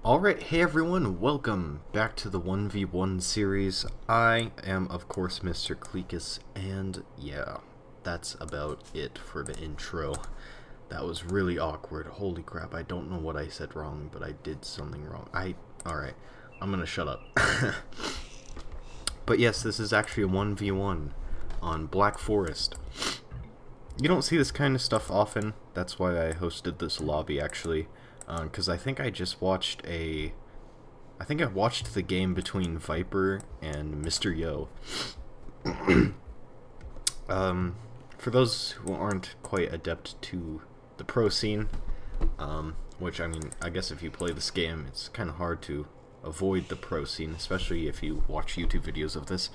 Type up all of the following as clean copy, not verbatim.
Alright, hey everyone, welcome back to the 1v1 series. I am, of course, MrKleekus, and yeah, that's about it for the intro. That was really awkward. Holy crap, I don't know what I said wrong, but I did something wrong. Alright, I'm gonna shut up. But yes, this is actually a 1v1 on Black Forest. You don't see this kind of stuff often, that's why I hosted this lobby, actually. Because I think I just watched I watched the game between Viper and Mr. Yo. For those who aren't quite adept to the pro scene, which, I mean, I guess if you play this game, it's kind of hard to avoid the pro scene, especially if you watch YouTube videos of this.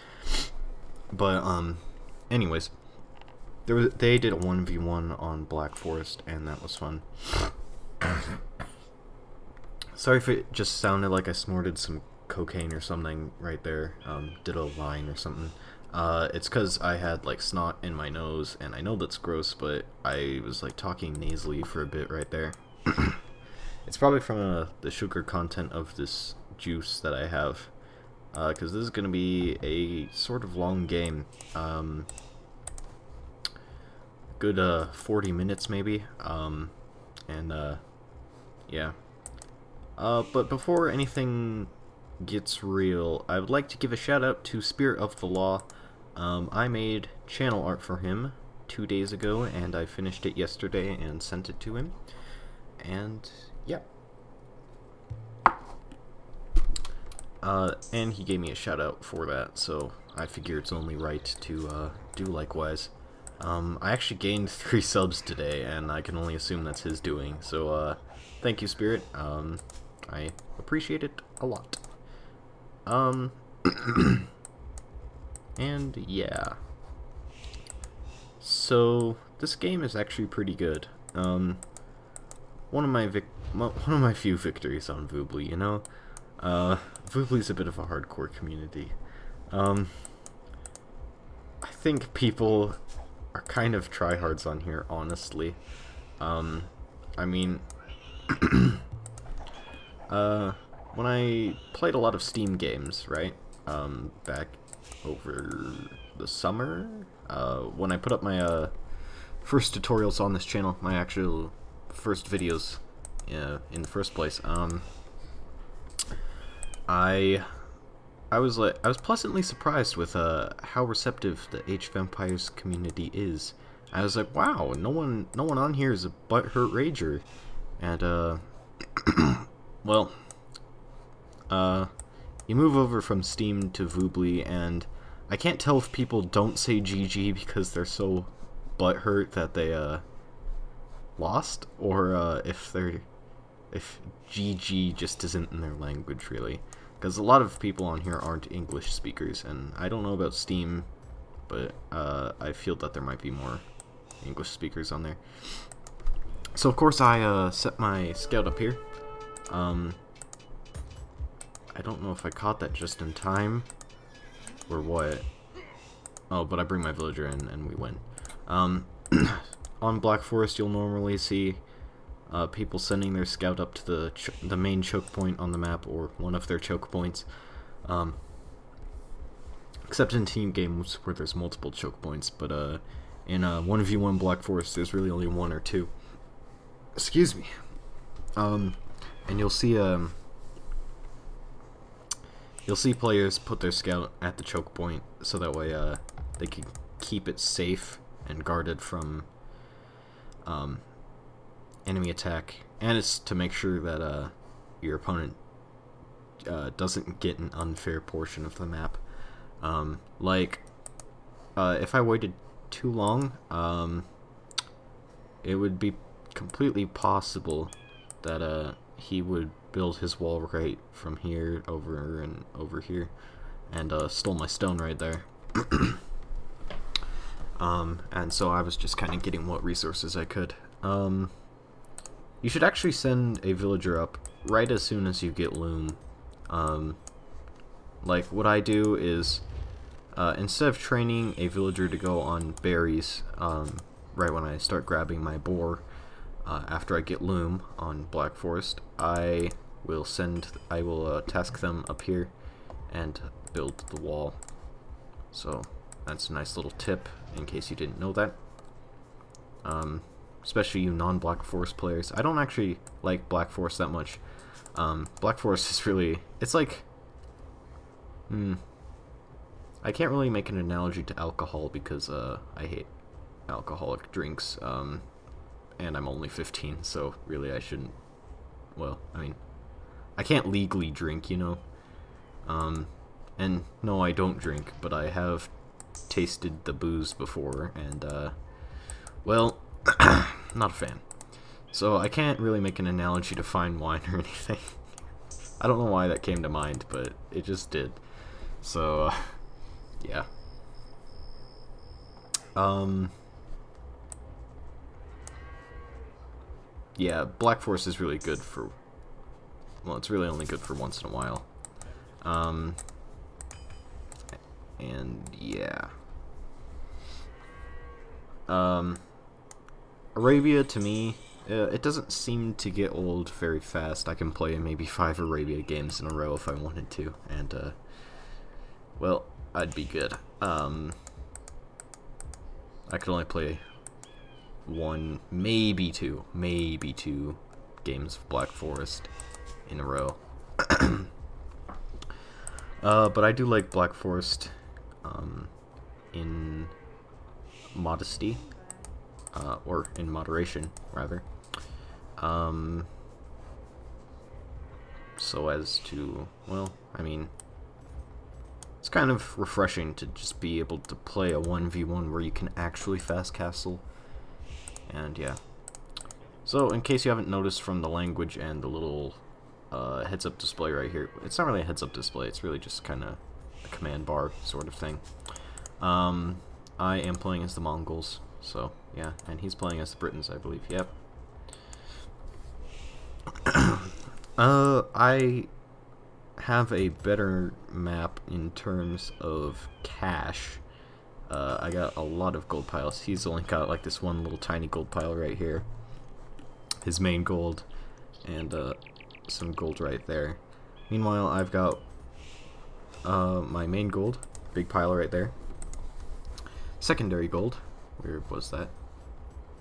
But, anyways, they did a 1v1 on Black Forest, and that was fun. Sorry if it just sounded like I snorted some cocaine or something right there, did a line or something. It's because I had, like, snot in my nose, and I know that's gross, but I was, like, talking nasally for a bit right there. It's probably from the sugar content of this juice that I have, because this is going to be a sort of long game. Good 40 minutes maybe, yeah. But before anything gets real, I would like to give a shout out to Spirit of the Law. I made channel art for him 2 days ago, and I finished it yesterday and sent it to him. And yeah. And he gave me a shout out for that, so I figure it's only right to do likewise. I actually gained 3 subs today, and I can only assume that's his doing, so thank you, Spirit. I appreciate it a lot. And yeah. So this game is actually pretty good. One of my few victories on Voobly, you know. Voobly's a bit of a hardcore community. I think people are kind of tryhards on here, honestly. I mean, when I played a lot of Steam games, right, back over the summer, when I put up my, first tutorials on this channel, my actual first videos, in the first place, I was pleasantly surprised with, how receptive the H-Vampires community is. I was like, wow, no one on here is a butthurt rager, and, well, you move over from Steam to Voobly, and I can't tell if people don't say GG because they're so butthurt that they, lost, or, if GG just isn't in their language, really. Because a lot of people on here aren't English speakers, and I don't know about Steam, but, I feel that there might be more English speakers on there. So, of course, I, set my scout up here. I don't know if I caught that just in time, or what. Oh, but I bring my villager in, and we win. On Black Forest, you'll normally see people sending their scout up to the main choke point on the map, or one of their choke points. Except in team games where there's multiple choke points, but in 1v1 Black Forest, there's really only 1 or 2. Excuse me. And you'll see players put their scout at the choke point, so that way they can keep it safe and guarded from enemy attack, and it's to make sure that your opponent doesn't get an unfair portion of the map. If I waited too long, it would be completely possible that he would build his wall right from here over and over here, and stole my stone right there. And so I was just kind of getting what resources I could. You should actually send a villager up right as soon as you get loom. Like, what I do is, instead of training a villager to go on berries, right when I start grabbing my boar, after I get loom on Black Forest, I I will task them up here and build the wall. So that's a nice little tip in case you didn't know that. Especially you non-Black Forest players. I don't actually like Black Forest that much. Black Forest is really, it's like, I can't really make an analogy to alcohol because I hate alcoholic drinks, and I'm only 15, so really I shouldn't, well, I mean, I can't legally drink, you know, and no, I don't drink, but I have tasted the booze before, and, well, not a fan. So I can't really make an analogy to fine wine or anything. I don't know why that came to mind, but it just did. So, yeah. Yeah, Black Forest is really good for, well, it's really only good for once in a while. And yeah. Arabia, to me, it doesn't seem to get old very fast. I can play maybe 5 Arabia games in a row if I wanted to, and, well, I'd be good. I could only play 1, maybe 2 games of Black Forest in a row. But I do like Black Forest, in modesty. Or in moderation, rather. So as to, well, I mean, it's kind of refreshing to just be able to play a 1v1 where you can actually fast castle, and yeah. So, in case you haven't noticed from the language and the little heads-up display right here, it's not really a heads-up display, it's really just kind of a command bar sort of thing. I am playing as the Mongols. So, yeah, and he's playing as the Britons, I believe, yep. I have a better map in terms of cash. I got a lot of gold piles. He's only got, like, this one little tiny gold pile right here. His main gold, and, some gold right there. Meanwhile, I've got, my main gold, big pile right there. Secondary gold. Where was that?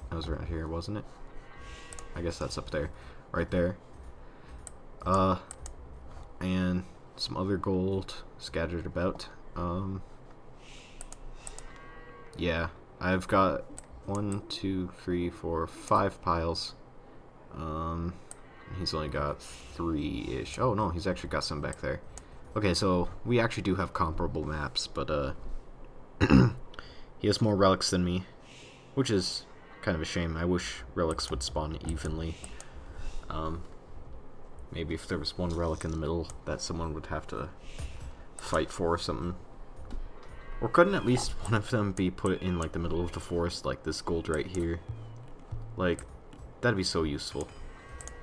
That was right here, wasn't it? I guess that's up there. Right there. And some other gold scattered about. Yeah, I've got 1, 2, 3, 4, 5 piles. He's only got 3-ish. Oh no, he's actually got some back there. Okay, so we actually do have comparable maps, but he has more relics than me, which is kind of a shame. I wish relics would spawn evenly. Maybe if there was one relic in the middle that someone would have to fight for or something. Or couldn't at least one of them be put in like the middle of the forest, like this gold right here? Like, that'd be so useful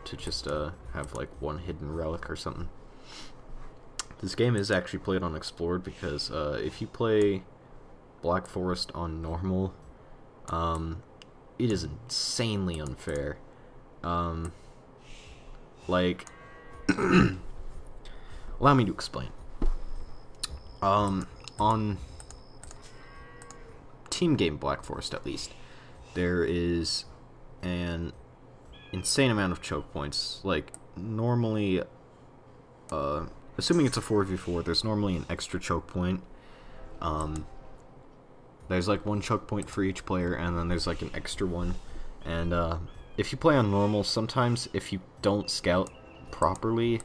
to just have like one hidden relic or something. This game is actually played on Explored because if you play Black Forest on normal, it is insanely unfair. Like, allow me to explain. On team game Black Forest, at least, there is an insane amount of choke points. Like, normally, assuming it's a 4v4, there's normally an extra choke point. There's like one choke point for each player, and then there's like an extra one. And if you play on normal, sometimes if you don't scout properly,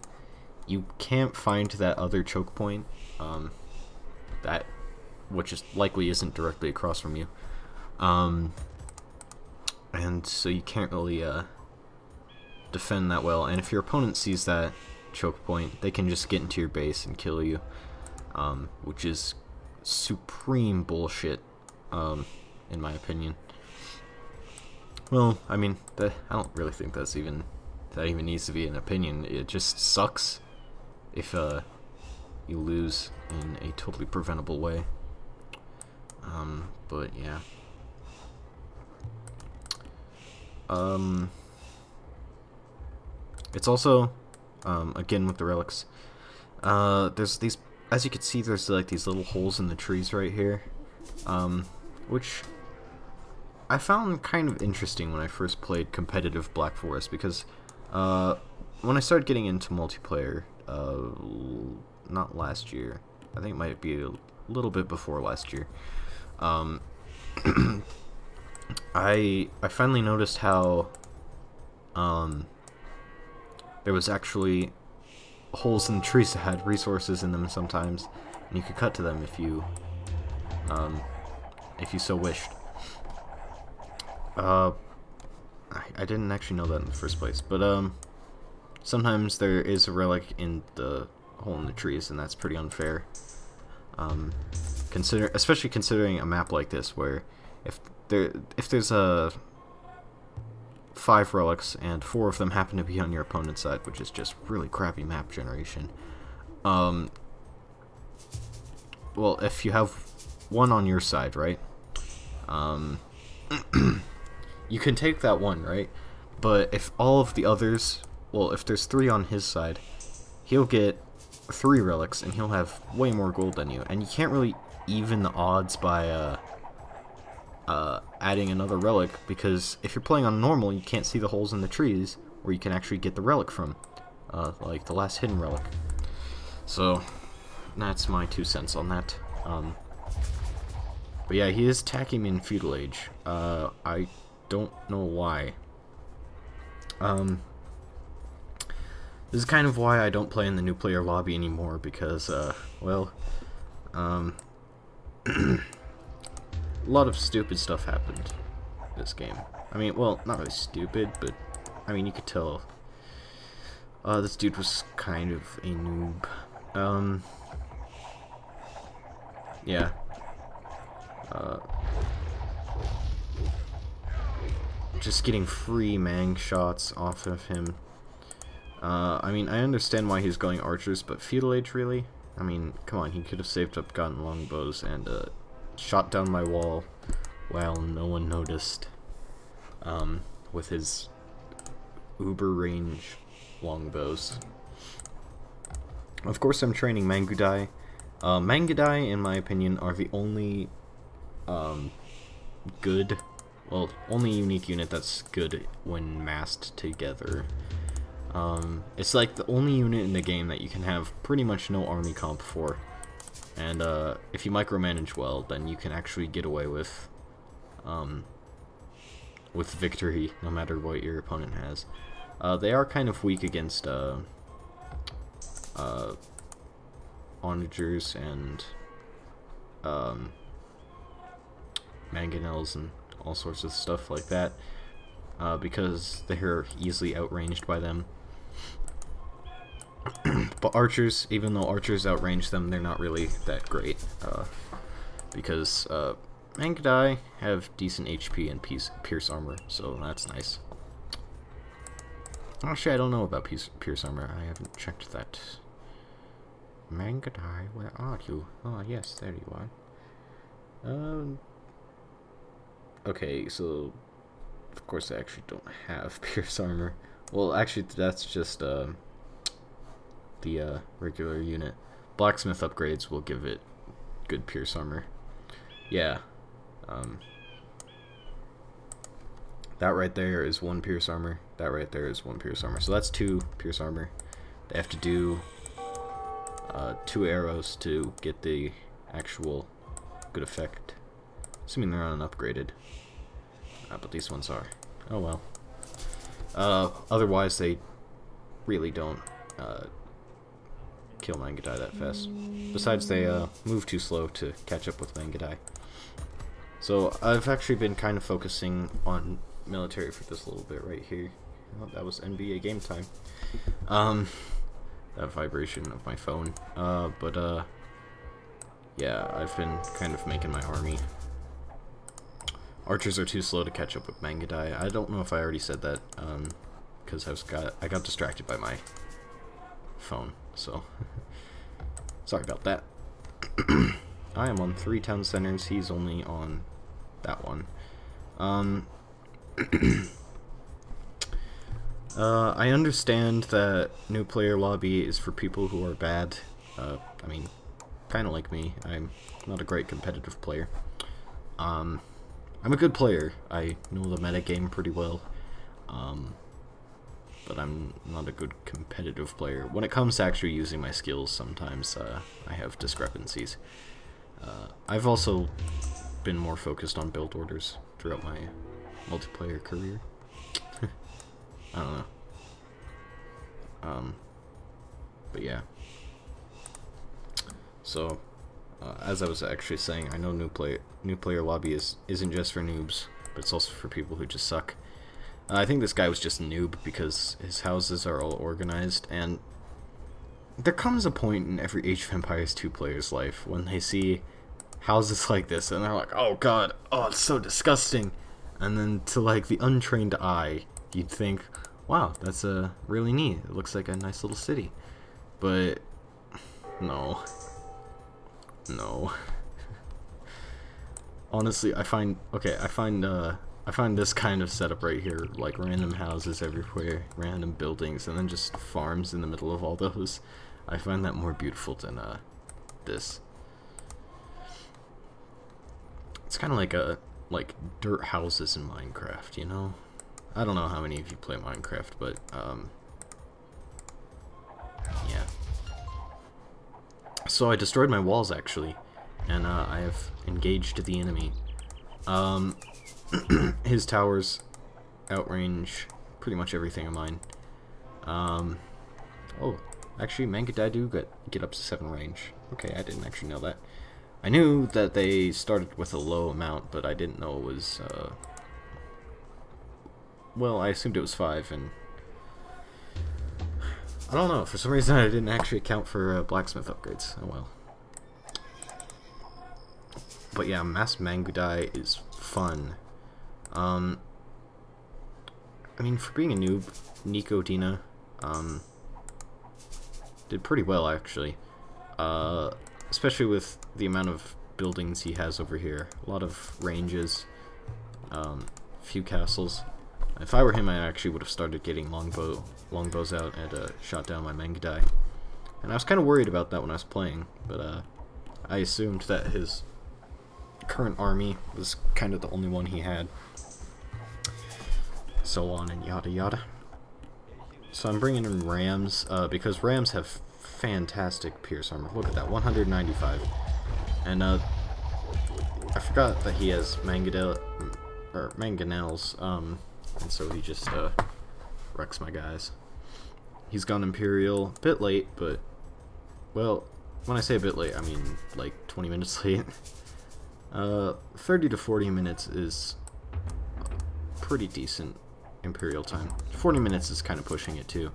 you can't find that other choke point, which is likely isn't directly across from you. And so you can't really defend that well. And if your opponent sees that choke point, they can just get into your base and kill you, which is supreme bullshit, in my opinion. Well, I mean, I don't really think that even needs to be an opinion. It just sucks if you lose in a totally preventable way. But yeah. It's also again with the relics. There's these, as you can see, there's like these little holes in the trees right here, which I found kind of interesting when I first played competitive Black Forest, because when I started getting into multiplayer, not last year, I think it might be a little bit before last year, I finally noticed how there was actually holes in the trees that had resources in them sometimes, and you could cut to them if you so wished. I didn't actually know that in the first place, but sometimes there is a relic in the hole in the trees, and that's pretty unfair. Especially considering a map like this, where if there's 5 relics and 4 of them happen to be on your opponent's side, which is just really crappy map generation. Well, if you have 1 on your side, right? You can take that 1, right? But if all of the others, well, if there's 3 on his side, he'll get 3 relics and he'll have way more gold than you, and you can't really even the odds by adding another relic, because if you're playing on normal, you can't see the holes in the trees where you can actually get the relic from, like the last hidden relic. So that's my 2 cents on that. But yeah, he is attacking me in Feudal Age. I don't know why. This is kind of why I don't play in the new player lobby anymore, because well, a lot of stupid stuff happened this game. I mean, well, not really stupid, but I mean, you could tell this dude was kind of a noob. Yeah. Just getting free Mang shots off of him. I mean, I understand why he's going archers, but Feudal Age, really? I mean, come on, he could have saved up, gotten longbows, and shot down my wall while no one noticed, with his uber range longbows. Of course, I'm training Mangudai. Mangudai, in my opinion, are the only good, well, only unique unit that's good when massed together. It's like the only unit in the game that you can have pretty much no army comp for, and if you micromanage well, then you can actually get away with victory no matter what your opponent has. They are kind of weak against onagers and mangonels and all sorts of stuff like that, because they're easily outranged by them. But archers, even though archers outrange them, they're not really that great, because Mangudai have decent HP and pierce armor, so that's nice. Actually, I don't know about pierce armor. I haven't checked that. Mangudai, where are you? Oh, yes, there you are. Okay, so of course I actually don't have pierce armor. Well, actually, that's just the regular unit. Blacksmith upgrades will give it good pierce armor. Yeah. That right there is 1 pierce armor. That right there is 1 pierce armor. So that's 2 pierce armor. They have to do 2 arrows to get the actual good effect. Assuming they're unupgraded. But these ones are. Oh well. Otherwise, they really don't kill Mangudai that fast. Besides, they move too slow to catch up with Mangudai. So I've actually been kind of focusing on military for this little bit right here. Oh, that was NBA game time. That vibration of my phone. Yeah, I've been kind of making my army. Archers are too slow to catch up with Mangudai. I don't know if I already said that, because I got distracted by my phone, so sorry about that. I am on 3 town centers. He's only on that one. I understand that new player lobby is for people who are bad. I mean, kind of like me. I'm not a great competitive player. I'm a good player. I know the meta game pretty well. But I'm not a good competitive player. When it comes to actually using my skills, sometimes I have discrepancies. I've also been more focused on build orders throughout my multiplayer career. I don't know. But yeah. So, as I was actually saying, I know new player lobby isn't just for noobs, but it's also for people who just suck. I think this guy was just a noob because his houses are all organized, and there comes a point in every Age of Empires 2 player's life when they see houses like this and they're like, oh god, oh it's so disgusting. And then to like the untrained eye, you'd think, wow, that's really neat. It looks like a nice little city. But no. No. Honestly, I find this kind of setup right here, like random houses everywhere, random buildings, and then just farms in the middle of all those. I find that more beautiful than this. It's kind of like dirt houses in Minecraft, you know? I don't know how many of you play Minecraft, but yeah. So I destroyed my walls actually, and I have engaged the enemy. His towers outrange pretty much everything of mine. Oh, actually, MrKleekus do get up to 7 range. Okay, I didn't actually know that. I knew that they started with a low amount, but I didn't know it was, well, I assumed it was 5, and I don't know, for some reason I didn't actually account for blacksmith upgrades. Oh well. But yeah, Mass MrKleekus is fun. I mean, for being a noob, NicoDina, did pretty well, actually. Especially with the amount of buildings he has over here. A lot of ranges, few castles. If I were him, I actually would have started getting longbows out and shot down my MrKleekus. And I was kind of worried about that when I was playing, but I assumed that his current army was kind of the only one he had. So on and yada yada. So I'm bringing in rams, because rams have fantastic pierce armor. Look at that, 195. And I forgot that he has mangonels, and so he just wrecks my guys. He's gone Imperial, a bit late, but, well, when I say a bit late, I mean like 20 minutes late. 30 to 40 minutes is pretty decent Imperial time. 40 minutes is kind of pushing it too.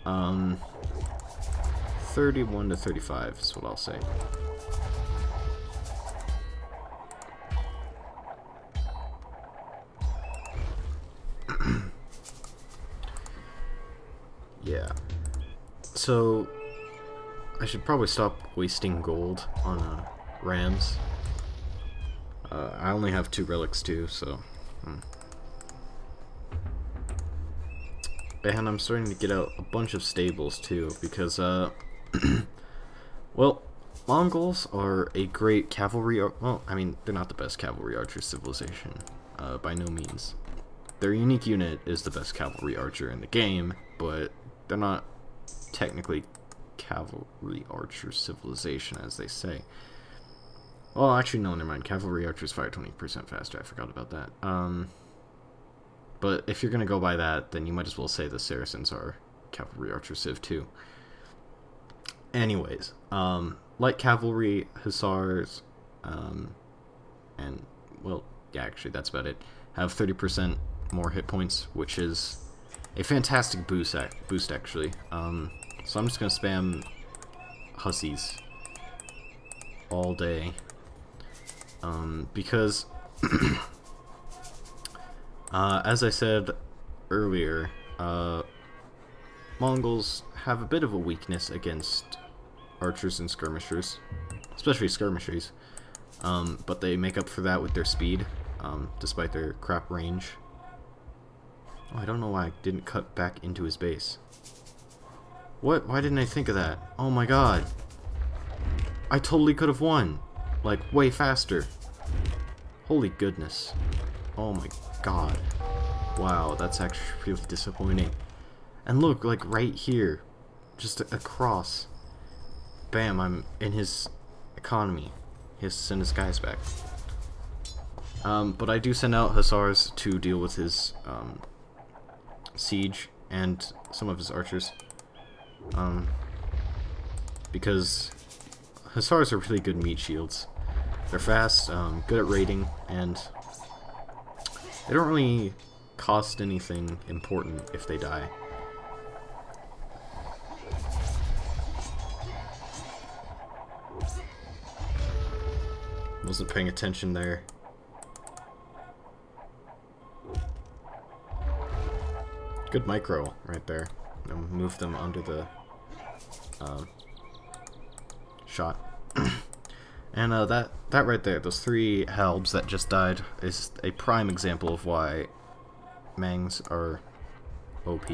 31 to 35 is what I'll say. Yeah. So I should probably stop wasting gold on rams. I only have 2 relics too, so. And I'm starting to get out a bunch of stables too, because well, Mongols are a great cavalry. Well, I mean, they're not the best cavalry archer civilization, by no means. Their unique unit is the best cavalry archer in the game, but they're not technically cavalry archer civilization, as they say. Well, actually, no, never mind. Cavalry archers fire 20% faster. I forgot about that. But if you're gonna go by that, then you might as well say the Saracens are cavalry archer civ too. Anyways, light cavalry, hussars, and, well, yeah, actually, that's about it, have 30% more hit points, which is a fantastic boost actually. So I'm just gonna spam hussies all day, because as I said earlier, Mongols have a bit of a weakness against archers and skirmishers, especially skirmishers, but they make up for that with their speed, despite their crap range. Oh, I don't know why I didn't cut back into his base. What? Why didn't I think of that? Oh my god. I totally could have won. Like, way faster. Holy goodness. Oh my god. Wow, that's actually really disappointing. And look, like right here. Just across. Bam, I'm in his economy. He has to send his guys back. But I do send out Hussars to deal with his siege and some of his archers. Because Hussars are really good meat shields. They're fast, good at raiding, and they don't really cost anything important if they die. Wasn't paying attention there. Good micro right there. And move them under the shot. And that right there, those 3 halbs that just died, is a prime example of why Mangs are OP.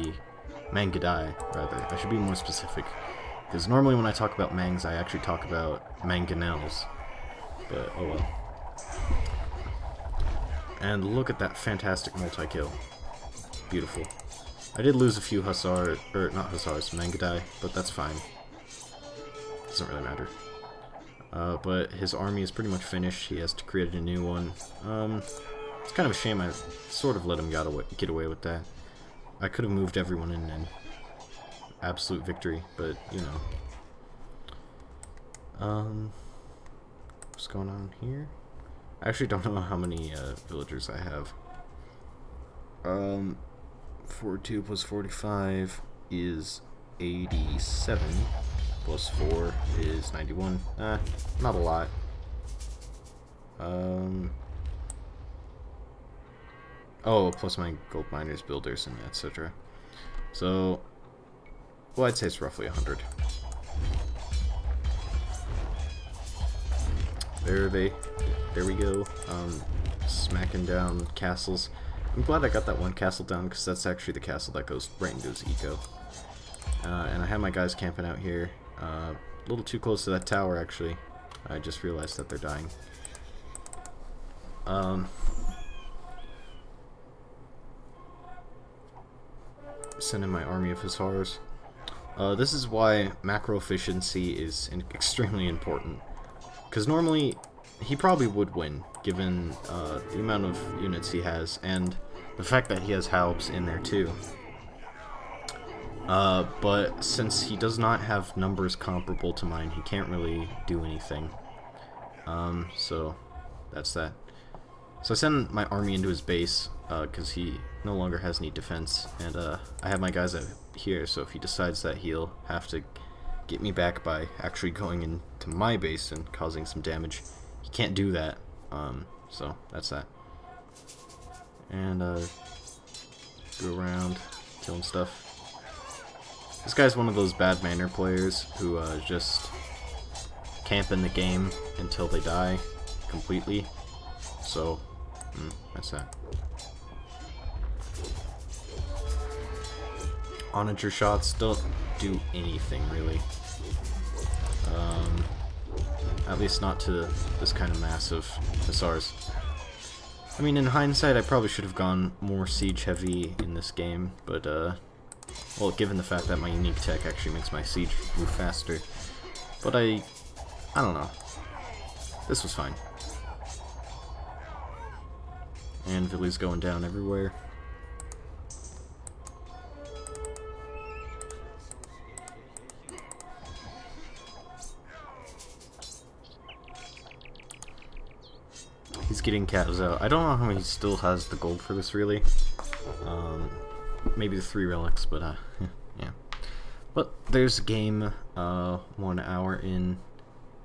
Mangadai, rather. I should be more specific. Because normally when I talk about Mangs, I actually talk about Mangonels. But, oh well. And look at that fantastic multi-kill. Beautiful. I did lose a few Hussars, or not Hussars, Mangadai, but that's fine. Doesn't really matter. But his army is pretty much finished. He has to create a new one. It's kind of a shame I sort of let him get away with that. I could have moved everyone in and absolute victory, but, you know. What's going on here? I actually don't know how many villagers I have. 42 plus 45 is 87. Plus 4 is 91. Not a lot. Oh, plus my gold miners, builders, and etc. So, well, I'd say it's roughly 100. There we go. Smacking down castles. I'm glad I got that one castle down, because that's actually the castle that goes right into his eco. And I have my guys camping out here. A little too close to that tower, actually. I just realized that they're dying. Send in my army of Hussars. This is why macro efficiency is extremely important. Because normally, he probably would win, given the amount of units he has, and the fact that he has halbs in there too. But since he does not have numbers comparable to mine, he can't really do anything. So that's that. So I send my army into his base, because he no longer has any defense, and I have my guys out here, so if he decides that he'll have to get me back by actually going into my base and causing some damage, he can't do that. So that's that. And go around killing stuff. This guy's one of those bad manner players who just camp in the game until they die completely. So that's that. Onager shots don't do anything really. At least not to this kind of massive Hussars. I mean, in hindsight, I probably should have gone more siege heavy in this game, but well, given the fact that my unique tech actually makes my siege move faster. But I don't know. This was fine. And Villy's going down everywhere. He's getting calves out. I don't know how he still has the gold for this, really. Maybe the 3 relics, but yeah. But there's a game 1 hour in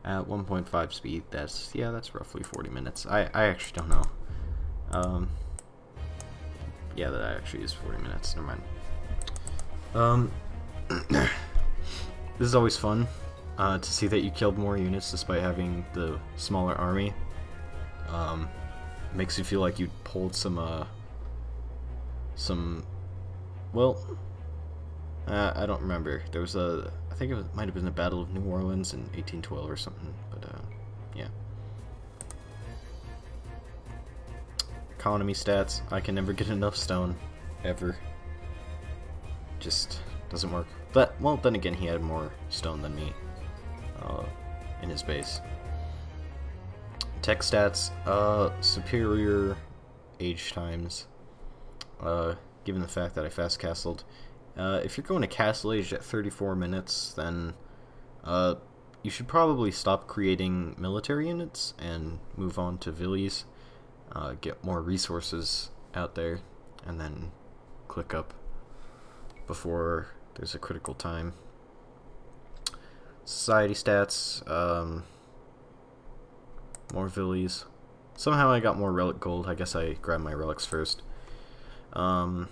at 1.5 speed. That's roughly 40 minutes. I actually don't know. Yeah, that actually is 40 minutes. Never mind. This is always fun to see that you killed more units despite having the smaller army. Makes you feel like you pulled some well, I don't remember. There was I think it might have been the Battle of New Orleans in 1812 or something, but yeah. Economy stats, I can never get enough stone, ever. Just doesn't work. But, well, then again, he had more stone than me in his base. Tech stats, superior age times, given the fact that I fast castled. If you're going to castle age at 34 minutes, then you should probably stop creating military units and move on to villies, get more resources out there, and then click up before there's a critical time. Society stats, more villies. Somehow I got more relic gold. I guess I grabbed my relics first. Yeah,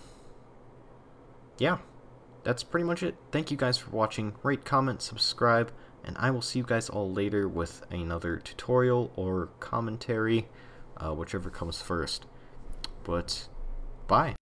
that's pretty much it. Thank you guys for watching. Rate, comment, subscribe, and I will see you guys all later with another tutorial or commentary, whichever comes first. But, bye.